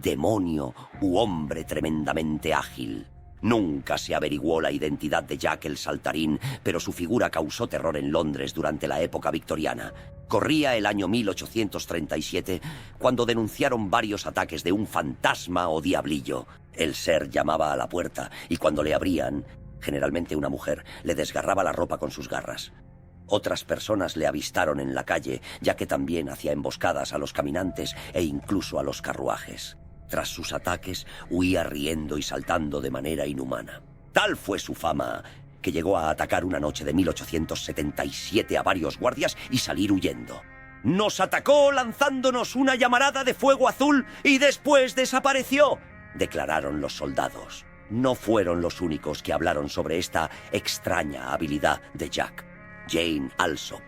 demonio u hombre tremendamente ágil. Nunca se averiguó la identidad de Jack el Saltarín, pero su figura causó terror en Londres durante la época victoriana. Corría el año 1837, cuando denunciaron varios ataques de un fantasma o diablillo. El ser llamaba a la puerta, y cuando le abrían, generalmente una mujer, le desgarraba la ropa con sus garras. Otras personas le avistaron en la calle, ya que también hacía emboscadas a los caminantes e incluso a los carruajes. Tras sus ataques, huía riendo y saltando de manera inhumana. Tal fue su fama que llegó a atacar una noche de 1877 a varios guardias y salir huyendo. «Nos atacó lanzándonos una llamarada de fuego azul y después desapareció», declararon los soldados. No fueron los únicos que hablaron sobre esta extraña habilidad de Jack. Jane Alsop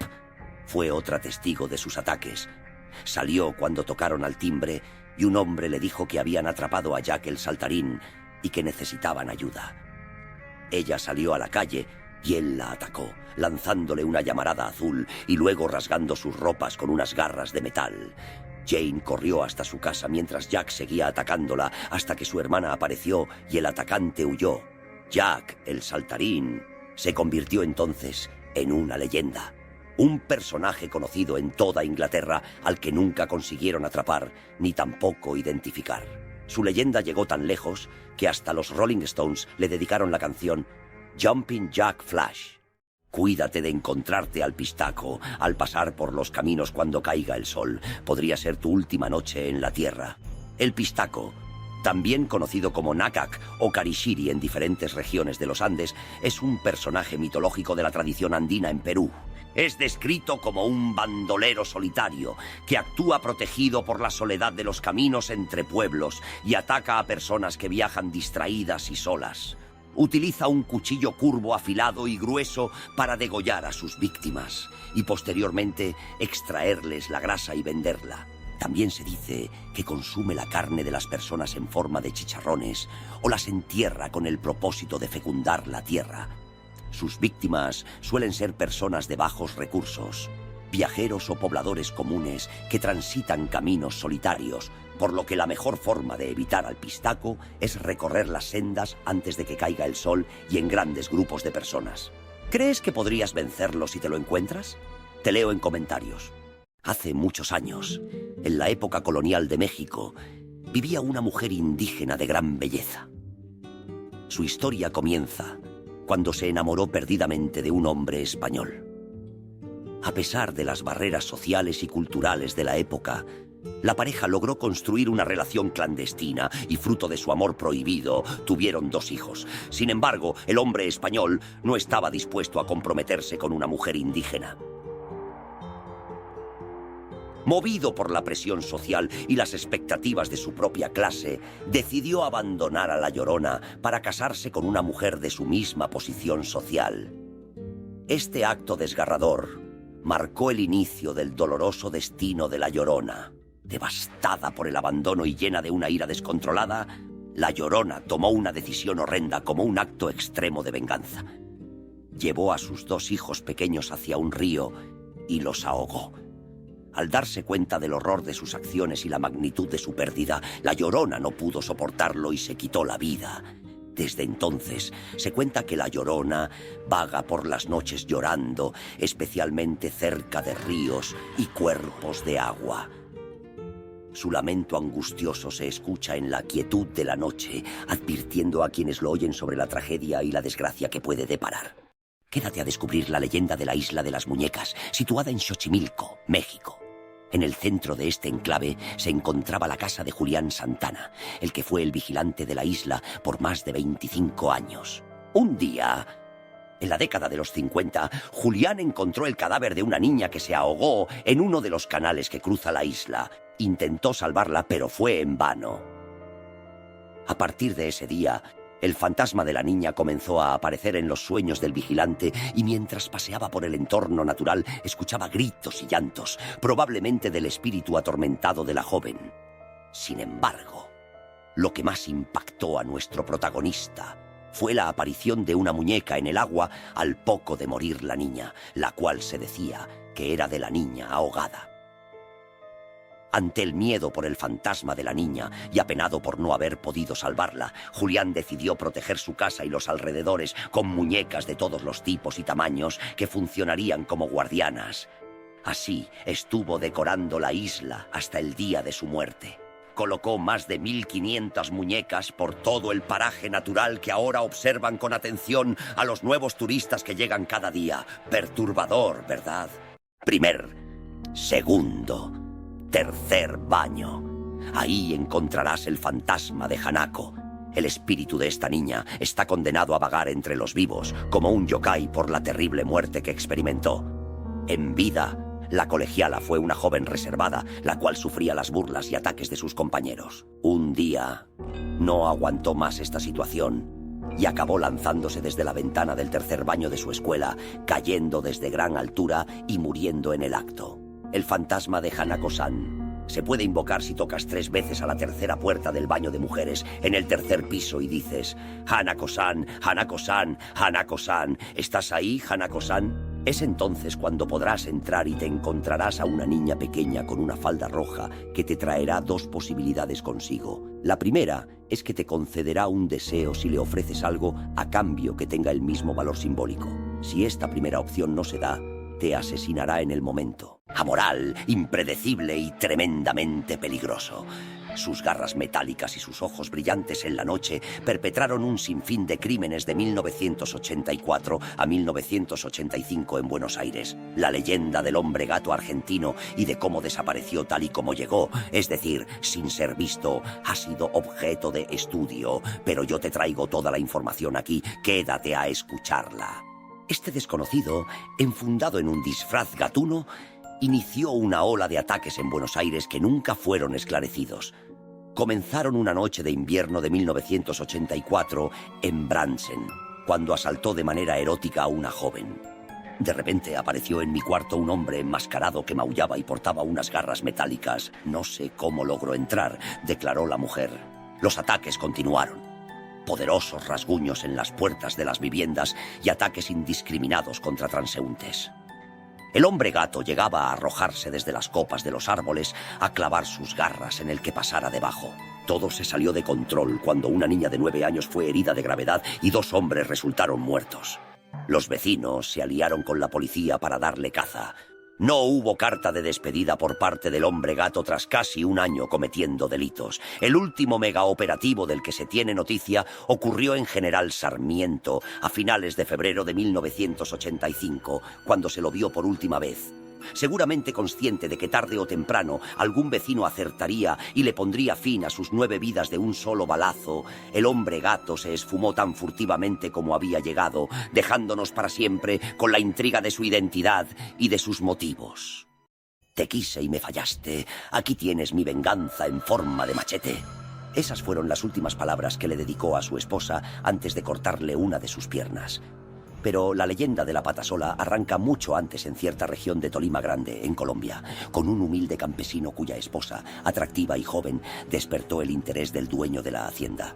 fue otra testigo de sus ataques. Salió cuando tocaron al timbre y un hombre le dijo que habían atrapado a Jack el Saltarín y que necesitaban ayuda. Ella salió a la calle y él la atacó, lanzándole una llamarada azul y luego rasgando sus ropas con unas garras de metal. Jane corrió hasta su casa mientras Jack seguía atacándola hasta que su hermana apareció y el atacante huyó. Jack el Saltarín se convirtió entonces en una leyenda. Un personaje conocido en toda Inglaterra al que nunca consiguieron atrapar ni tampoco identificar. Su leyenda llegó tan lejos que hasta los Rolling Stones le dedicaron la canción Jumping Jack Flash. Cuídate de encontrarte al pistaco al pasar por los caminos cuando caiga el sol. Podría ser tu última noche en la tierra. El pistaco, también conocido como Nakak o Karishiri en diferentes regiones de los Andes, es un personaje mitológico de la tradición andina en Perú. Es descrito como un bandolero solitario que actúa protegido por la soledad de los caminos entre pueblos y ataca a personas que viajan distraídas y solas. Utiliza un cuchillo curvo afilado y grueso para degollar a sus víctimas y posteriormente extraerles la grasa y venderla. También se dice que consume la carne de las personas en forma de chicharrones o las entierra con el propósito de fecundar la tierra. Sus víctimas suelen ser personas de bajos recursos, viajeros o pobladores comunes que transitan caminos solitarios, por lo que la mejor forma de evitar al pistaco es recorrer las sendas antes de que caiga el sol y en grandes grupos de personas. ¿Crees que podrías vencerlo si te lo encuentras? Te leo en comentarios. Hace muchos años, en la época colonial de México, vivía una mujer indígena de gran belleza. Su historia comienza cuando se enamoró perdidamente de un hombre español. A pesar de las barreras sociales y culturales de la época, la pareja logró construir una relación clandestina y, fruto de su amor prohibido, tuvieron 2 hijos. Sin embargo, el hombre español no estaba dispuesto a comprometerse con una mujer indígena. Movido por la presión social y las expectativas de su propia clase, decidió abandonar a la Llorona para casarse con una mujer de su misma posición social. Este acto desgarrador marcó el inicio del doloroso destino de la Llorona. Devastada por el abandono y llena de una ira descontrolada, la Llorona tomó una decisión horrenda como un acto extremo de venganza. Llevó a sus 2 hijos pequeños hacia un río y los ahogó. Al darse cuenta del horror de sus acciones y la magnitud de su pérdida, la Llorona no pudo soportarlo y se quitó la vida. Desde entonces, se cuenta que la Llorona vaga por las noches llorando, especialmente cerca de ríos y cuerpos de agua. Su lamento angustioso se escucha en la quietud de la noche, advirtiendo a quienes lo oyen sobre la tragedia y la desgracia que puede deparar. Quédate a descubrir la leyenda de la Isla de las Muñecas, situada en Xochimilco, México. En el centro de este enclave se encontraba la casa de Julián Santana, el que fue el vigilante de la isla por más de 25 años. Un día, en la década de los 50, Julián encontró el cadáver de una niña que se ahogó en uno de los canales que cruza la isla. Intentó salvarla, pero fue en vano. A partir de ese día, el fantasma de la niña comenzó a aparecer en los sueños del vigilante y mientras paseaba por el entorno natural escuchaba gritos y llantos, probablemente del espíritu atormentado de la joven. Sin embargo, lo que más impactó a nuestro protagonista fue la aparición de una muñeca en el agua al poco de morir la niña, la cual se decía que era de la niña ahogada. Ante el miedo por el fantasma de la niña y apenado por no haber podido salvarla, Julián decidió proteger su casa y los alrededores con muñecas de todos los tipos y tamaños que funcionarían como guardianas. Así estuvo decorando la isla hasta el día de su muerte. Colocó más de 1500 muñecas por todo el paraje natural que ahora observan con atención a los nuevos turistas que llegan cada día. Perturbador, ¿verdad? Primer, segundo, tercer baño. Ahí encontrarás el fantasma de Hanako. El espíritu de esta niña está condenado a vagar entre los vivos como un yokai por la terrible muerte que experimentó. En vida, la colegiala fue una joven reservada, la cual sufría las burlas y ataques de sus compañeros. Un día, no aguantó más esta situación y acabó lanzándose desde la ventana del tercer baño de su escuela, cayendo desde gran altura y muriendo en el acto. El fantasma de Hanako-san se puede invocar si tocas 3 veces a la tercera puerta del baño de mujeres en el tercer piso y dices: Hanako-san, Hanako-san, Hanako-san, ¿estás ahí, Hanako-san? Es entonces cuando podrás entrar y te encontrarás a una niña pequeña con una falda roja que te traerá 2 posibilidades consigo. La primera es que te concederá un deseo si le ofreces algo a cambio que tenga el mismo valor simbólico. Si esta primera opción no se da, te asesinará en el momento. Amoral, impredecible y tremendamente peligroso. Sus garras metálicas y sus ojos brillantes en la noche perpetraron un sinfín de crímenes de 1984 a 1985 en Buenos Aires. La leyenda del hombre gato argentino y de cómo desapareció tal y como llegó, es decir, sin ser visto, ha sido objeto de estudio. Pero yo te traigo toda la información aquí, quédate a escucharla. Este desconocido, enfundado en un disfraz gatuno, inició una ola de ataques en Buenos Aires que nunca fueron esclarecidos. Comenzaron una noche de invierno de 1984 en Brandsen, cuando asaltó de manera erótica a una joven. De repente apareció en mi cuarto un hombre enmascarado que maullaba y portaba unas garras metálicas. No sé cómo logró entrar, declaró la mujer. Los ataques continuaron. Poderosos rasguños en las puertas de las viviendas y ataques indiscriminados contra transeúntes. El hombre gato llegaba a arrojarse desde las copas de los árboles a clavar sus garras en el que pasara debajo. Todo se salió de control cuando una niña de 9 años fue herida de gravedad y 2 hombres resultaron muertos. Los vecinos se aliaron con la policía para darle caza. No hubo carta de despedida por parte del hombre gato tras casi un año cometiendo delitos. El último megaoperativo del que se tiene noticia ocurrió en General Sarmiento a finales de febrero de 1985, cuando se lo vio por última vez. Seguramente consciente de que tarde o temprano algún vecino acertaría y le pondría fin a sus 9 vidas de un solo balazo, el hombre gato se esfumó tan furtivamente como había llegado, dejándonos para siempre con la intriga de su identidad y de sus motivos. Te quise y me fallaste. Aquí tienes mi venganza en forma de machete. Esas fueron las últimas palabras que le dedicó a su esposa antes de cortarle una de sus piernas. Pero la leyenda de la patasola arranca mucho antes en cierta región de Tolima Grande, en Colombia, con un humilde campesino cuya esposa, atractiva y joven, despertó el interés del dueño de la hacienda.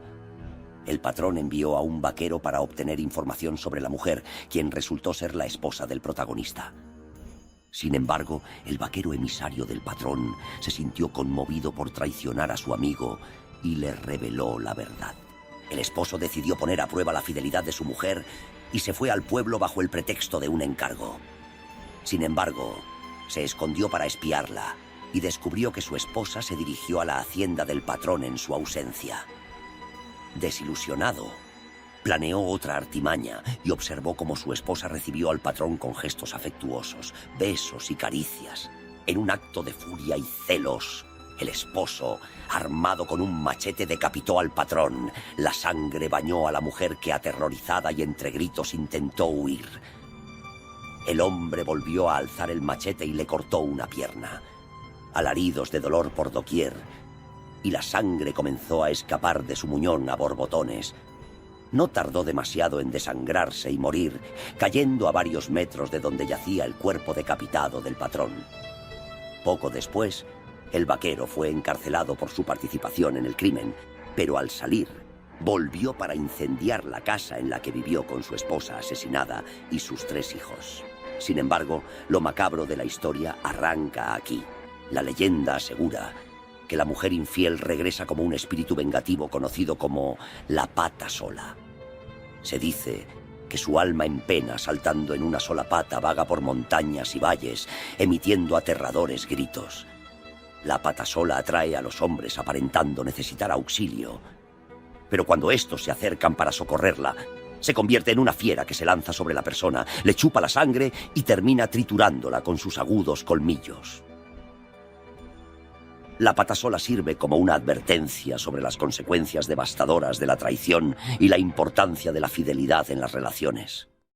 El patrón envió a un vaquero para obtener información sobre la mujer, quien resultó ser la esposa del protagonista. Sin embargo, el vaquero emisario del patrón se sintió conmovido por traicionar a su amigo y le reveló la verdad. El esposo decidió poner a prueba la fidelidad de su mujer y se fue al pueblo bajo el pretexto de un encargo. Sin embargo, se escondió para espiarla y descubrió que su esposa se dirigió a la hacienda del patrón en su ausencia. Desilusionado, planeó otra artimaña y observó cómo su esposa recibió al patrón con gestos afectuosos, besos y caricias. En un acto de furia y celos, el esposo, armado con un machete, decapitó al patrón. La sangre bañó a la mujer que, aterrorizada y entre gritos, intentó huir. El hombre volvió a alzar el machete y le cortó una pierna. Alaridos de dolor por doquier, y la sangre comenzó a escapar de su muñón a borbotones. No tardó demasiado en desangrarse y morir, cayendo a varios metros de donde yacía el cuerpo decapitado del patrón. Poco después, el vaquero fue encarcelado por su participación en el crimen, pero al salir, volvió para incendiar la casa en la que vivió con su esposa asesinada y sus 3 hijos. Sin embargo, lo macabro de la historia arranca aquí. La leyenda asegura que la mujer infiel regresa como un espíritu vengativo conocido como la pata sola. Se dice que su alma en pena, saltando en una sola pata, vaga por montañas y valles, emitiendo aterradores gritos. La pata sola atrae a los hombres aparentando necesitar auxilio. Pero cuando estos se acercan para socorrerla, se convierte en una fiera que se lanza sobre la persona, le chupa la sangre y termina triturándola con sus agudos colmillos. La pata sola sirve como una advertencia sobre las consecuencias devastadoras de la traición y la importancia de la fidelidad en las relaciones.